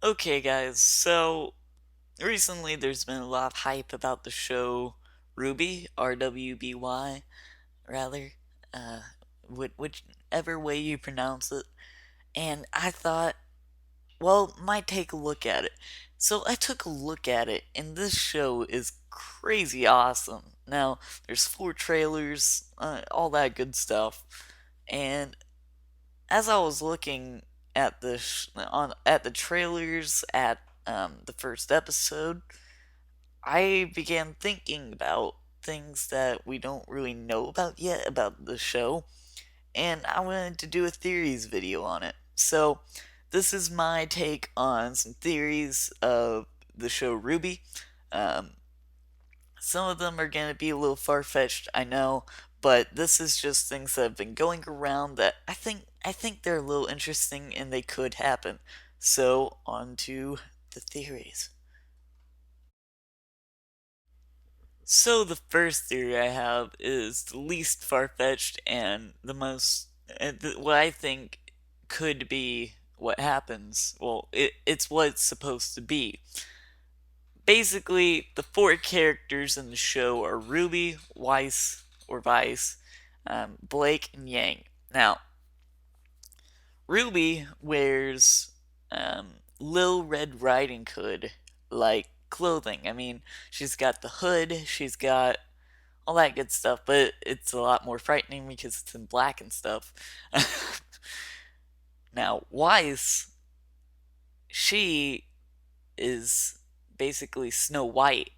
Okay, guys, so recently there's been a lot of hype about the show RWBY, RWBY, rather, uh, whichever way you pronounce it, and I thought, well, might take a look at it. So I took a look at it, and this show is crazy awesome. Now, there's four trailers, all that good stuff, and as I was looking at the trailers at the first episode, I began thinking about things that we don't really know about yet about the show, and I wanted to do a theories video on it. So, this is my take on some theories of the show RWBY. Um, some of them are going to be a little far-fetched, I know, but this is just things that have been going around that I think they're a little interesting and they could happen. So, on to the theories. So the first theory I have is the least far-fetched and the most what I think could be what happens. Well, it's what it's supposed to be. Basically, the four characters in the show are Ruby, Weiss, or Vice, Blake, and Yang. Now, Ruby wears Lil Red Riding Hood like clothing. I mean, she's got the hood, she's got all that good stuff, but it's a lot more frightening because it's in black and stuff. Now, Weiss, she is basically Snow White.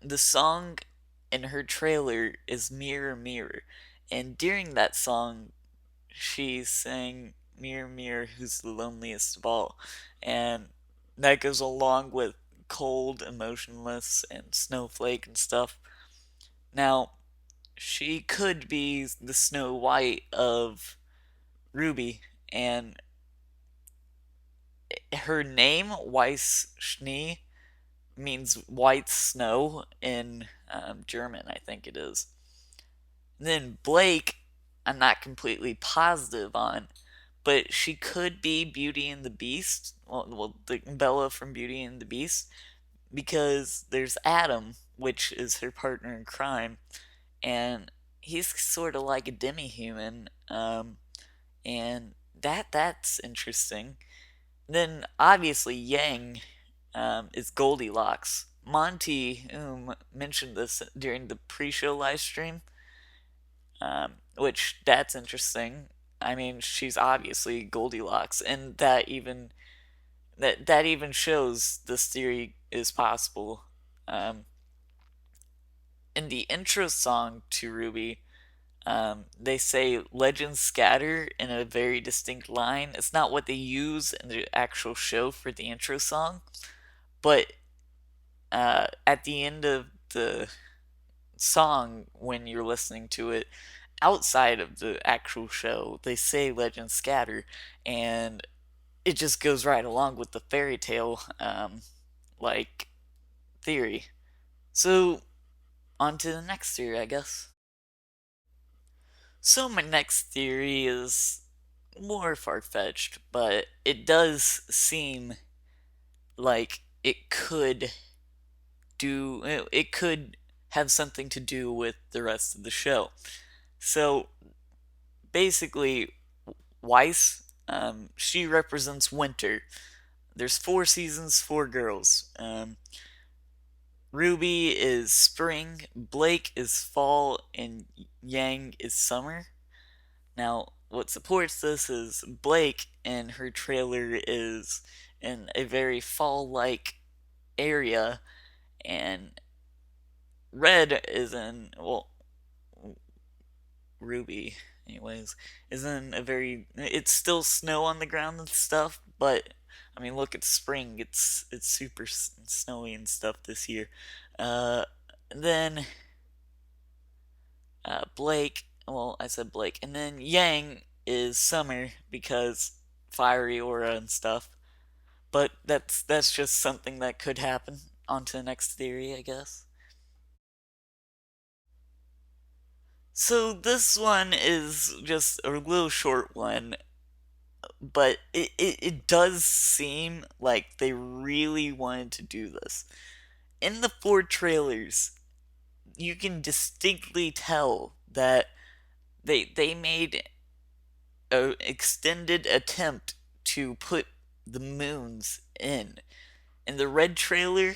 The song in her trailer is Mirror Mirror, and during that song, she sang Mirror Mirror Who's the Loneliest of All, and that goes along with Cold, Emotionless, and Snowflake and stuff. Now, she could be the Snow White of RWBY, and her name, Weiss Schnee, means white snow in German, I think it is. And then Blake, I'm not completely positive on, but she could be Beauty and the Beast. The Bella from Beauty and the Beast, because there's Adam, which is her partner in crime, and he's sort of like a demi-human, and that's interesting. Then obviously Yang is Goldilocks. Monty mentioned this during the pre-show live stream, which that's interesting. I mean, she's obviously Goldilocks, and that even shows this theory is possible. Um, in the intro song to RWBY, they say "Legends scatter" in a very distinct line. It's not what they use in the actual show for the intro song, but at the end of the song, when you're listening to it, outside of the actual show, they say "Legends scatter," and it just goes right along with the fairy tale like theory. So on to the next theory, I guess. So my next theory is more far-fetched, but it does seem like it could have something to do with the rest of the show. So basically, Weiss, she represents winter. There's four seasons, four girls. Ruby is spring, Blake is fall, and Yang is summer. Now, what supports this is Blake and her trailer is in a very fall like area, and Red is in, well, Ruby, anyways, is in a very. It's still snow on the ground and stuff, but I mean, look, it's spring. It's super snowy and stuff this year. Uh, then Blake. Well, I said Blake, and then Yang is summer because fiery aura and stuff. But that's just something that could happen. On to the next theory, I guess. So this one is just a little short one. but it does seem like they really wanted to do this. In the four trailers, you can distinctly tell that they made an extended attempt to put the moons in. In the red trailer,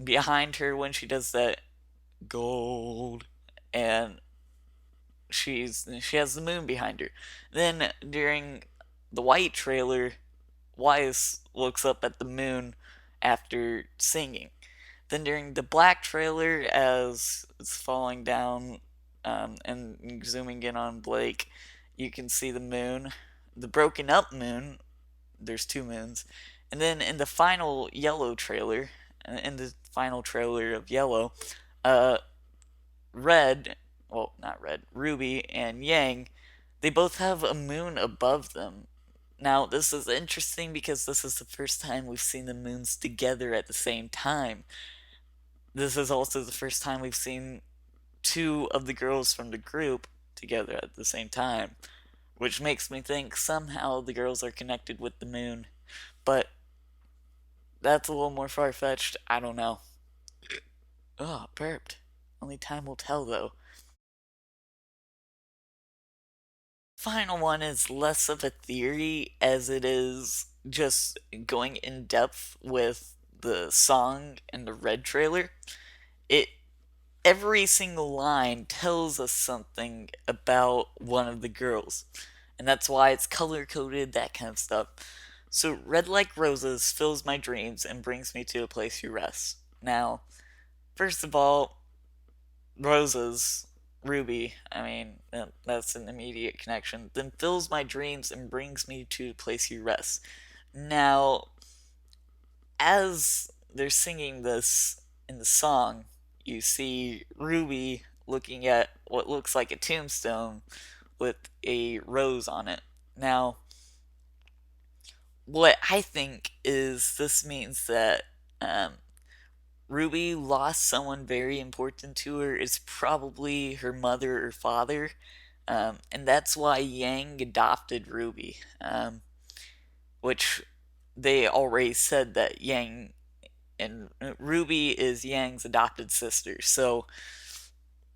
behind her when she does that gold, and she has the moon behind her. Then during the white trailer, Wise looks up at the moon after singing. Then during the black trailer, as it's falling down and zooming in on Blake, you can see the moon, the broken up moon. There's two moons, and then in the final yellow trailer, in the final trailer of Yellow, uh, Red, well, not Red, Ruby and Yang, they both have a moon above them. Now, this is interesting because this is the first time we've seen the moons together at the same time. This is also the first time we've seen two of the girls from the group together at the same time, which makes me think somehow the girls are connected with the moon. But that's a little more far-fetched. I don't know. Oh, burped. Only time will tell, though. Final one is less of a theory as it is just going in depth with the song and the red trailer. It Every single line tells us something about one of the girls, and that's why it's color coded, that kind of stuff. So, red like roses fills my dreams and brings me to a place you rest. Now, first of all, roses, Ruby, I mean, that's an immediate connection. Then fills my dreams and brings me to a place you rest. Now, as they're singing this in the song, you see Ruby looking at what looks like a tombstone with a rose on it. Now, what I think is this means that Ruby lost someone very important to her. It's probably her mother or father. And that's why Yang adopted Ruby. Which they already said that Yang and Ruby is Yang's adopted sister. So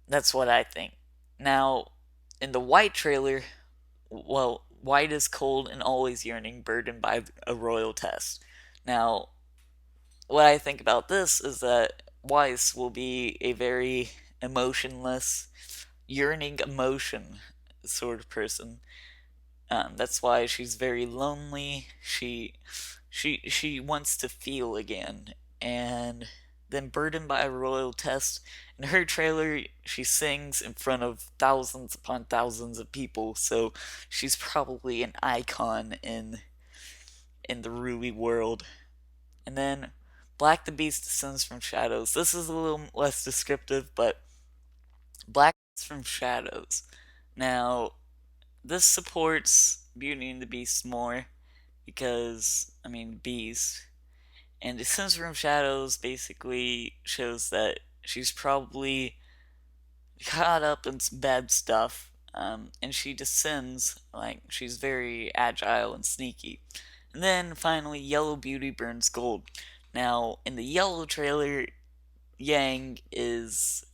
that's what I think. Now, in the White trailer, well, White is cold and always yearning, burdened by a royal test. Now, what I think about this is that Weiss will be a very emotionless, yearning emotion sort of person. That's why she's very lonely. She wants to feel again, and then burdened by a royal test. In her trailer, she sings in front of thousands upon thousands of people, so she's probably an icon in the RWBY world. And then Black the Beast descends from shadows. This is a little less descriptive, but Black from shadows. Now, this supports Beauty and the Beast more because, I mean, bees. And Descends from Shadows basically shows that she's probably caught up in some bad stuff, and she descends, like, she's very agile and sneaky. And then finally, Yellow Beauty burns gold. Now, in the Yellow trailer, Yang is,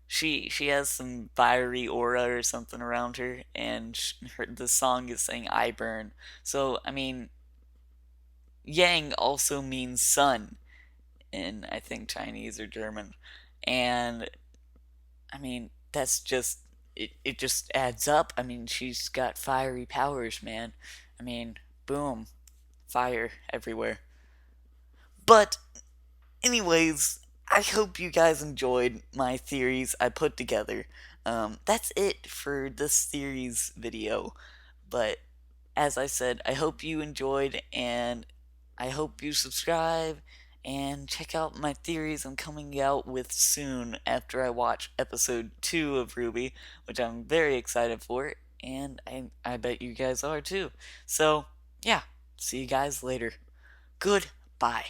she has some fiery aura or something around her, and the song is saying "I burn." So, I mean, Yang also means sun in, I think, Chinese or German. And I mean, that's just it just adds up. I mean, she's got fiery powers, man. I mean, boom, fire everywhere. But anyways, I hope you guys enjoyed my theories I put together. That's it for this theories video. But as I said, I hope you enjoyed, and I hope you subscribe and check out my theories I'm coming out with soon after I watch episode 2 of RWBY, which I'm very excited for, and I bet you guys are too. So, yeah, see you guys later. Goodbye.